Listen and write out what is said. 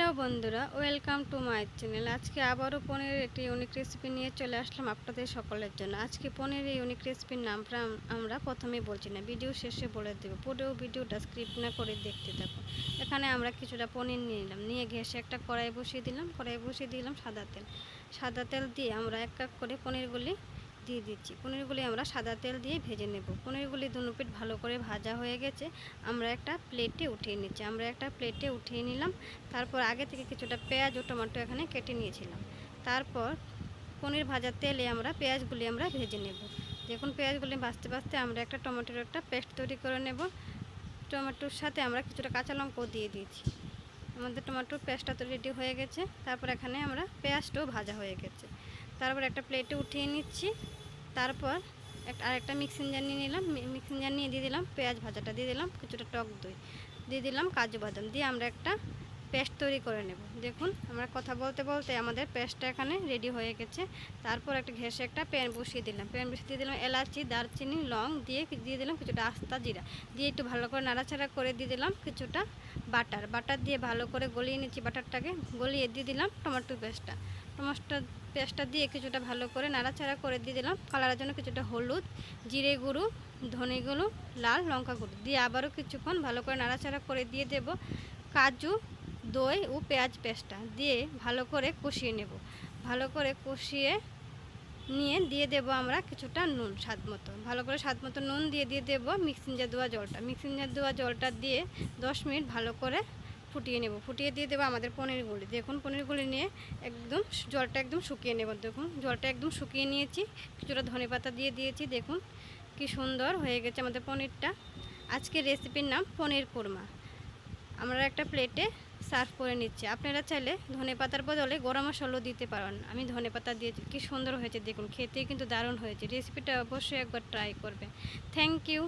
Hello বন্ধুরা, welcome to my channel. আজকে আবারও পনিরের একটি ইউনিক রেসিপি নিয়ে চলে আসলাম আপনাদের সকলের জন্য। আজকে পনিরের ইউনিক রেসিপির নামটা আমরা প্রথমেই বলছি না, ভিডিও শেষে বলে দেবো। পুরো ভিডিওটা স্ক্রিপ্ট না করে দেখতে থাকো। এখানে আমরা কিছুটা পনির নিয়ে নিলাম, নিয়ে ঘেঁষে একটা কড়াই বসিয়ে দিলাম সাদা তেল দিয়ে আমরা এক এক করে পনিরগুলি দিয়ে দিচ্ছি। পনিরগুলি আমরা সাদা তেল দিয়ে ভেজে নেব। পনিরগুলি দুনো পিঠ ভালো করে ভাজা হয়ে গেছে, আমরা একটা প্লেটে উঠিয়ে নিলাম। তারপর আগে থেকে কিছুটা পেঁয়াজ ও টমেটো এখানে কেটে নিয়েছিলাম। তারপর পনির ভাজার তেলে আমরা পেঁয়াজগুলি ভেজে নেব। দেখুন, পেঁয়াজগুলি ভাজতে আমরা একটা টমেটোর একটা পেস্ট তৈরি করে নেব। টমেটোর সাথে আমরা কিছুটা কাঁচা লঙ্কাও দিয়ে দিয়েছি। আমাদের টমেটোর পেস্টটা তো রেডি হয়ে গেছে। তারপর এখানে আমরা পেঁয়াজটাও ভাজা হয়ে গেছে। তারপর একটা প্লেটে উঠিয়ে নিচ্ছি। তারপর আরেকটা মিক্সিং জার নিয়ে নিলাম। মিক্সিং জার নিয়ে দিয়ে দিলাম পেঁয়াজ ভাজাটা, দিয়ে দিলাম কিছুটা টক দই, দিয়ে দিলাম কাজু বাদাম, দিয়ে আমরা একটা পেস্ট তৈরি করে নেব। দেখুন, আমরা কথা বলতে বলতে আমাদের পেস্টটা এখানে রেডি হয়ে গেছে। তারপর ঘেঁষে একটা প্যান বসিয়ে দিয়ে দিলাম এলাচি, দারচিনি, লং দিয়ে দিলাম কিছুটা আস্তা জিরা, দিয়ে একটু ভালো করে নাড়াচাড়া করে দিয়ে দিলাম কিছুটা বাটার দিয়ে ভালো করে গলিয়ে নিচ্ছি। বাটারটাকে গলিয়ে দিয়ে দিলাম টমেটো পেস্টটা দিয়ে কিছুটা ভালো করে নাড়াচাড়া করে দিয়ে দিলাম কালারের জন্য কিছুটা হলুদ, জিরে গুঁড়ো, ধনে গুঁড়ো, লাল লঙ্কা গুঁড়ো দিয়ে আবারও কিছুক্ষণ ভালো করে নাড়াচাড়া করে দিয়ে দেব কাজু, দই ও পেঁয়াজ পেস্টটা দিয়ে ভালো করে কষিয়ে নেব। ভালো করে কষিয়ে নিয়ে দিয়ে দেব আমরা কিছুটা নুন স্বাদ মতো নুন দিয়ে দেব মিক্সিং জার দেওয়া জলটা দিয়ে 10 মিনিট ভালো করে ফুটিয়ে দিয়ে দেবো আমাদের পনিরগুলি। দেখুন, পনিরগুলি নিয়ে জলটা একদম শুকিয়ে নেব। দেখুন, জলটা একদম শুকিয়ে নিয়েছি, কিছুটা ধনেপাতা দিয়ে দিয়েছি। দেখুন কি সুন্দর হয়ে গেছে আমাদের পনিরটা। আজকের রেসিপির নাম পনির কোরমা। আমরা একটা প্লেটে সার্ভ করে নিচ্ছি। আপনারা চাইলে ধনেপাতার বদলে গরম মশলাও দিতে পারেন। আমি ধনেপাতা দিয়েছি, কি সুন্দর হয়েছে দেখুন, খেতে কিন্তু দারুণ হয়েছে। রেসিপিটা অবশ্যই একবার ট্রাই করবেন। Thank you.